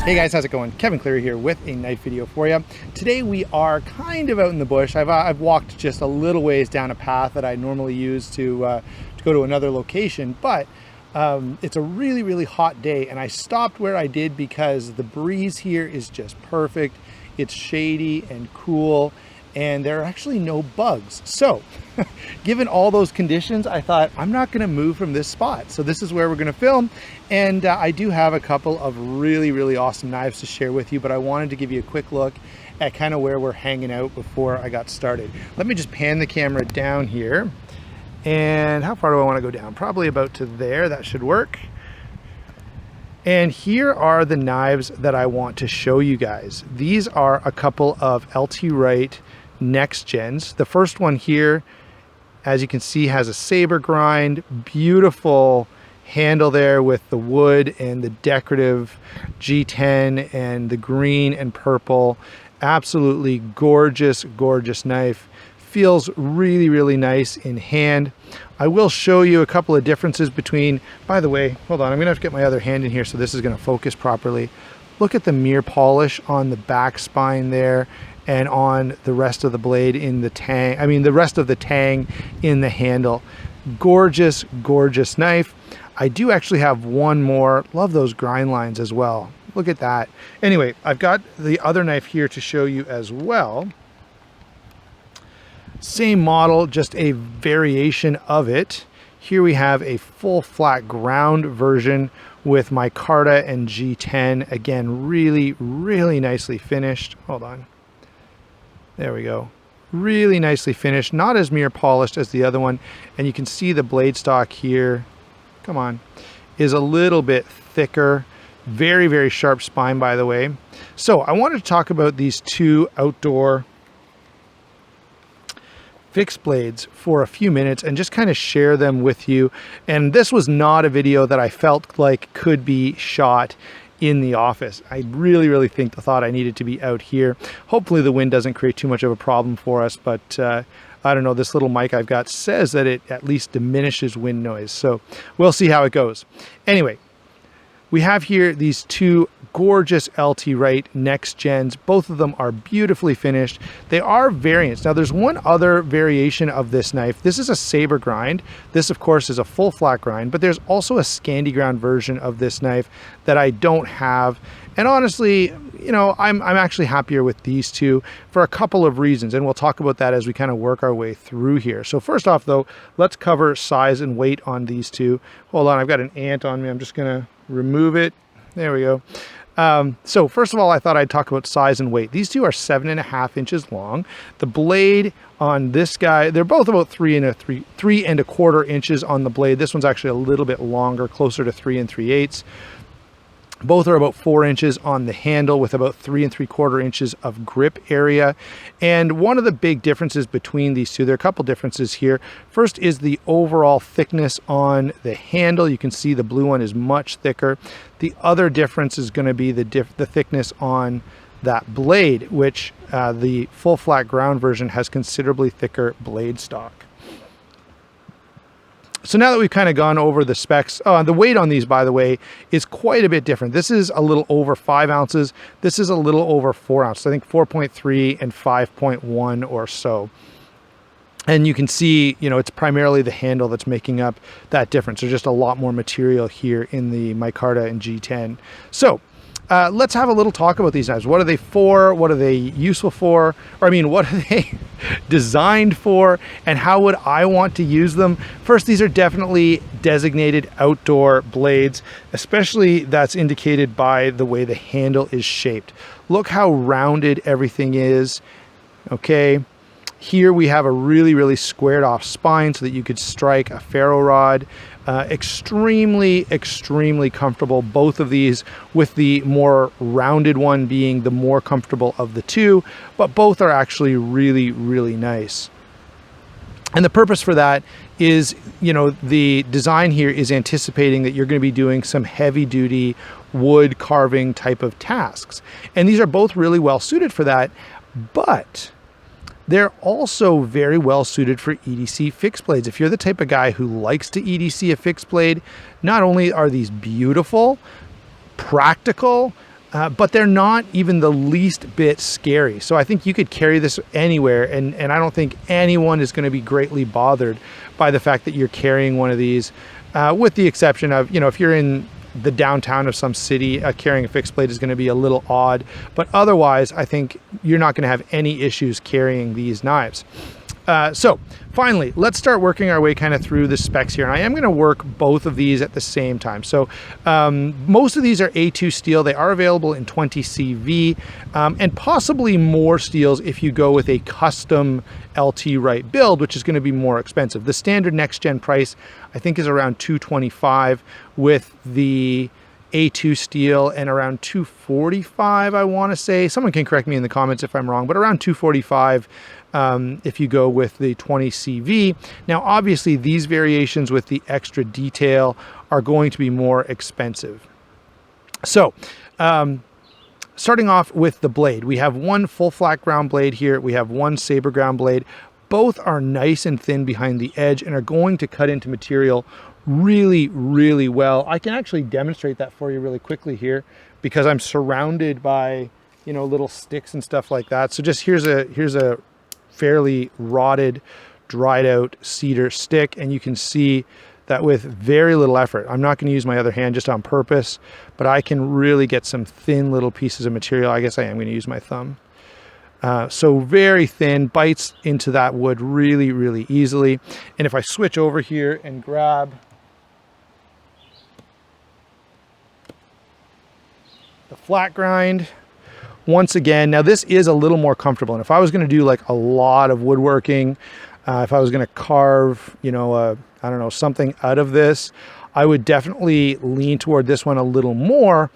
Hey guys, how's it going? Kevin Cleary here with a knife video for you. Today we are kind of out in the bush. I've walked just a little ways down a path that I normally use to go to another location, but it's a really hot day, and I stopped where I did because the breeze here is just perfect. It's shady and cool, and there are actually no bugs. So given all those conditions, I thought I'm not going to move from this spot. So this is where we're going to film. And I do have a couple of really awesome knives to share with you, but I wanted to give you a quick look at kind of where we're hanging out before I got started. Let me just pan the camera down here. And how far do I want to go down? Probably about to there. That should work. And here are the knives that I want to show you guys. These are a couple of LT Wright next gens. The first one here, as you can see, has a saber grind, beautiful handle there with the wood and the decorative G10 and the green and purple. Absolutely gorgeous knife. Feels really nice in hand. I will show you a couple of differences between, by the way, hold on, I'm gonna have to get my other hand in here so this is gonna focus properly. Look at the mirror polish on the back spine there and on the rest of the blade in the tang, the rest of the tang in the handle. Gorgeous knife. I do actually have one more. Love those grind lines as well. Look at that. Anyway, I've got the other knife here to show you as well. Same model, just a variation of it. Here we have a full flat ground version with micarta and G10. Again, really nicely finished. Hold on. There we go. Really nicely finished. Not as mirror polished as the other one. And you can see the blade stock here, come on, is a little bit thicker. Very sharp spine, by the way. So I wanted to talk about these two outdoor fixed blades for a few minutes and just kind of share them with you. And this was not a video that I felt like could be shot in the office. I really thought I needed to be out here. Hopefully the wind doesn't create too much of a problem for us, but I don't know, this little mic I've got says that it at least diminishes wind noise, so we'll see how it goes. Anyway, we have here these two gorgeous LT Wright next gens. Both of them are beautifully finished. They are variants. Now there's one other variation of this knife. This is a saber grind. This of course is a full flat grind, but there's also a Scandi ground version of this knife that I don't have. And honestly, you know, I'm actually happier with these two for a couple of reasons, and we'll talk about that as we kind of work our way through here. So first off though, let's cover size and weight on these two. Hold on, I've got an ant on me. I'm just gonna remove it. There we go. So first of all, I thought I'd talk about size and weight. These two are 7.5 inches long. The blade on this guy, they're both about 3.25 inches on the blade. This one's actually a little bit longer, closer to 3 3/8. Both are about 4 inches on the handle with about 3 3/4 inches of grip area. And one of the big differences between these two, there are a couple differences here. First is the overall thickness on the handle. You can see the blue one is much thicker. The other difference is going to be the thickness on that blade, which the full flat ground version has considerably thicker blade stock. So now that we've kind of gone over the specs, the weight on these, by the way, is quite a bit different. This is a little over 5 ounces. This is a little over 4 ounces. I think 4.3 and 5.1 or so. And you can see, you know, it's primarily the handle that's making up that difference. There's just a lot more material here in the micarta and G10. So let's have a little talk about these knives. What are they for? What are they useful for? Or I mean, what are they designed for? And how would I want to use them? First, these are definitely designated outdoor blades, especially that's indicated by the way the handle is shaped. Look how rounded everything is, okay? Here we have a really squared off spine so that you could strike a ferro rod. Extremely comfortable, both of these, with the more rounded one being the more comfortable of the two, but both are actually really nice. And the purpose for that is, you know, the design here is anticipating that you're going to be doing some heavy duty wood carving type of tasks. And these are both really well suited for that, but they're also very well suited for EDC fixed blades. If you're the type of guy who likes to EDC a fixed blade, not only are these beautiful, practical, but they're not even the least bit scary. So I think you could carry this anywhere, and I don't think anyone is going to be greatly bothered by the fact that you're carrying one of these, with the exception of, you know, if you're in the downtown of some city, carrying a fixed blade is going to be a little odd, but otherwise I think you're not going to have any issues carrying these knives. So finally, let's start working our way kind of through the specs here. And I am going to work both of these at the same time. So most of these are A2 steel. They are available in 20 CV, and possibly more steels if you go with a custom LT Wright build, which is going to be more expensive. The standard next gen price, I think, is around $225 with the A2 steel, and around $245, I want to say. Someone can correct me in the comments if I'm wrong, but around $245 if you go with the 20 CV. Now, obviously, these variations with the extra detail are going to be more expensive. So, starting off with the blade, we have one full flat ground blade here. We have one saber ground blade. Both are nice and thin behind the edge and are going to cut into material really, really well. I can actually demonstrate that for you really quickly here because I'm surrounded by, you know, little sticks and stuff like that. So just here's a fairly rotted, dried out cedar stick, and you can see that with very little effort, I'm not going to use my other hand just on purpose, but I can really get some thin little pieces of material. I guess I am going to use my thumb. So very thin, bites into that wood really, really easily. And if I switch over here and grab the flat grind, once again, now this is a little more comfortable. And if I was going to do like a lot of woodworking, if I was going to carve, you know, I don't know, something out of this, I would definitely lean toward this one a little more.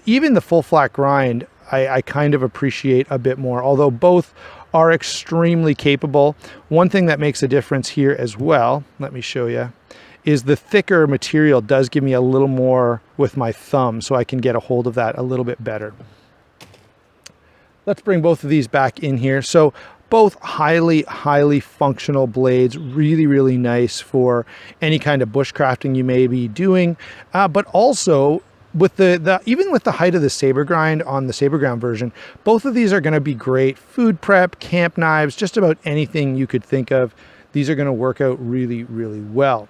Even the full flat grind, I kind of appreciate a bit more, although both are extremely capable. One thing that makes a difference here as well, let me show you, is the thicker material does give me a little more with my thumb, so I can get a hold of that a little bit better. Let's bring both of these back in here. So both highly, highly functional blades, really, really nice for any kind of bushcrafting you may be doing, but also with even with the height of the saber grind on the saber ground version, both of these are going to be great food prep, camp knives, just about anything you could think of. These are going to work out really, really well.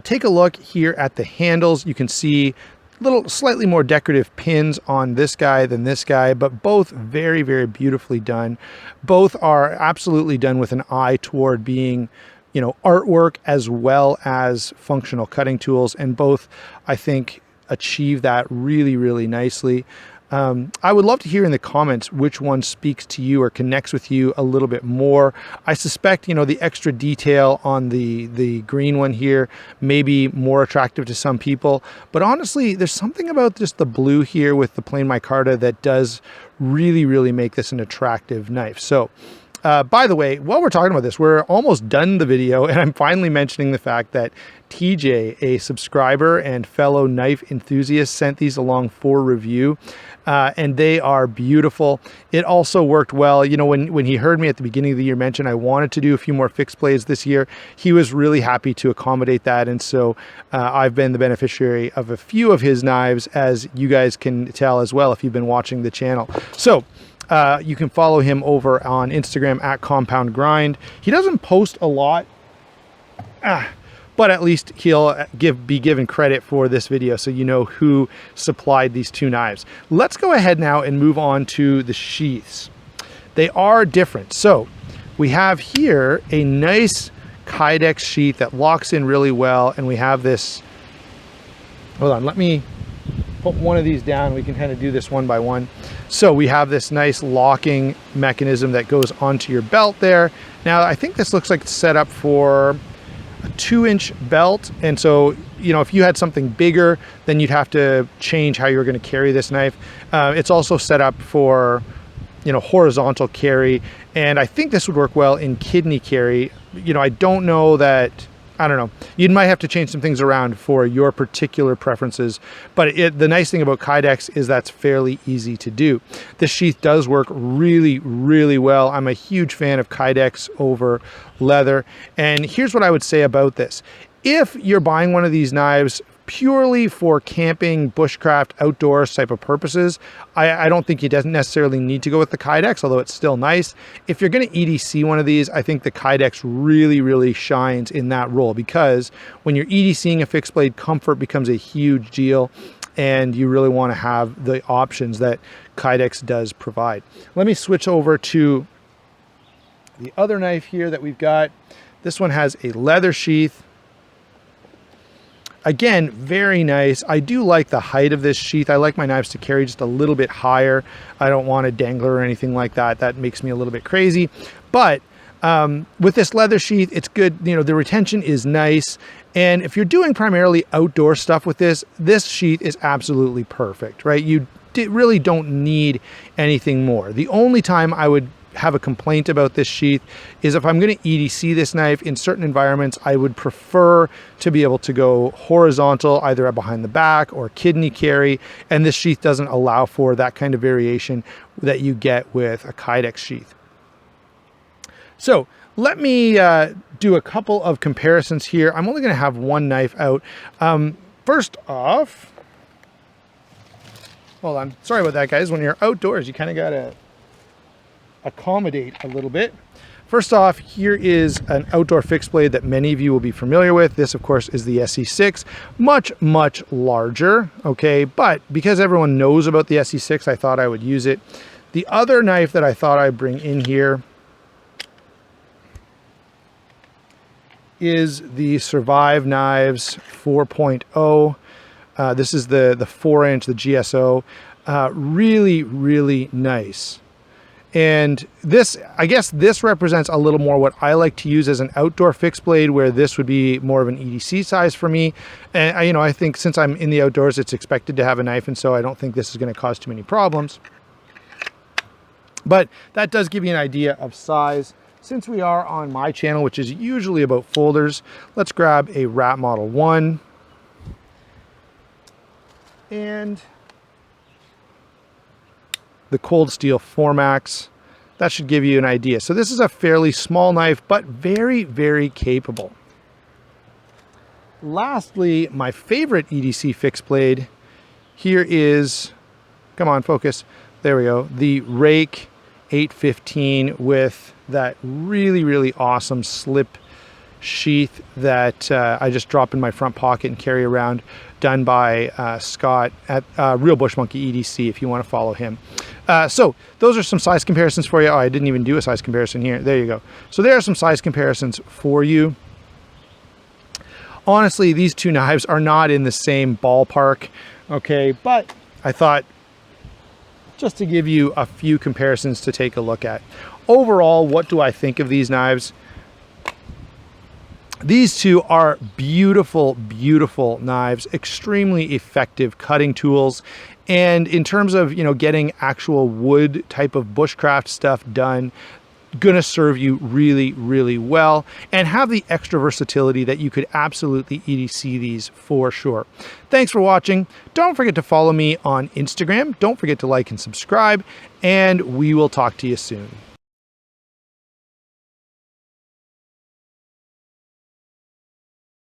Take a look here at the handles. You can see little slightly more decorative pins on this guy than this guy, but both very, very beautifully done. Both are absolutely done with an eye toward being, you know, artwork as well as functional cutting tools, and both, I think, achieve that really, really nicely. I would love to hear in the comments which one speaks to you or connects with you a little bit more. I suspect, you know, the extra detail on the green one here may be more attractive to some people, but honestly, there's something about just the blue here with the plain micarta that does really, really make this an attractive knife. So, by the way, while we're talking about this, we're almost done the video, and I'm finally mentioning the fact that TJ, a subscriber and fellow knife enthusiast, sent these along for review, and they are beautiful. It also worked well. You know, when he heard me at the beginning of the year mention I wanted to do a few more fixed blades this year, he was really happy to accommodate that, and so I've been the beneficiary of a few of his knives, as you guys can tell as well if you've been watching the channel. So, you can follow him over on Instagram at Compound Grind. He doesn't post a lot, but at least he'll be given credit for this video, so you know who supplied these two knives. Let's go ahead now and move on to the sheaths. They are different. So we have here a nice Kydex sheath that locks in really well, and we have this, hold on, let me put one of these down. We can kind of do this one by one. So we have this nice locking mechanism that goes onto your belt there. Now, I think this looks like it's set up for a 2-inch belt. And so, you know, if you had something bigger, then you'd have to change how you were going to carry this knife. It's also set up for, you know, horizontal carry. And I think this would work well in kidney carry. You know, I don't know that, I don't know. You might have to change some things around for your particular preferences, but the nice thing about Kydex is that's fairly easy to do. This sheath does work really, really well. I'm a huge fan of Kydex over leather. And here's what I would say about this. If you're buying one of these knives purely for camping, bushcraft, outdoors type of purposes, I don't think you doesn't necessarily need to go with the Kydex, although it's still nice. If you're going to EDC one of these, I think the Kydex really shines in that role, because when you're EDCing a fixed blade, comfort becomes a huge deal, and you really want to have the options that Kydex does provide. Let me switch over to the other knife here that we've got. This one has a leather sheath. Again, very nice. I do like the height of this sheath. I like my knives to carry just a little bit higher. I don't want a dangler or anything like that. That makes me a little bit crazy. But with this leather sheath, it's good. You know, the retention is nice. And if you're doing primarily outdoor stuff with this sheath is absolutely perfect, right? You really don't need anything more. The only time I would have a complaint about this sheath is if I'm going to EDC this knife in certain environments, I would prefer to be able to go horizontal, either behind the back or kidney carry, and this sheath doesn't allow for that kind of variation that you get with a Kydex sheath. So let me do a couple of comparisons here. I'm only going to have one knife out. First off, hold on, sorry about that, guys. When you're outdoors, you kind of got to accommodate a little bit. First off, here is an outdoor fixed blade that many of you will be familiar with. This, of course, is the SE6, much larger, okay? But because everyone knows about the SE6, I thought I would use it. The other knife that I thought I'd bring in here is the Survive Knives 4.0. This is the 4-inch, the GSO. Really nice. And this, I guess this represents a little more what I like to use as an outdoor fixed blade, where this would be more of an EDC size for me. And I think since I'm in the outdoors, it's expected to have a knife, and so I don't think this is going to cause too many problems. But that does give you an idea of size. Since we are on my channel, which is usually about folders, let's grab a Rat Model 1. And the Cold Steel 4max. That should give you an idea. So this is a fairly small knife, but very capable. Lastly, my favorite EDC fixed blade here is, come on, focus. There we go. The Rake 815 with that really awesome slip sheath that I just drop in my front pocket and carry around, done by Scott at Real Bush Monkey EDC, if you want to follow him. So those are some size comparisons for you. Oh, I didn't even do a size comparison here. There you go. So there are some size comparisons for you. Honestly, these two knives are not in the same ballpark, okay? But I thought just to give you a few comparisons to take a look at. Overall, what do I think of these knives? These two are beautiful knives, extremely effective cutting tools. And in terms of, getting actual wood type of bushcraft stuff done, gonna serve you really well, and have the extra versatility that you could absolutely EDC these for sure. Thanks for watching. Don't forget to follow me on Instagram. Don't forget to like and subscribe, and we will talk to you soon.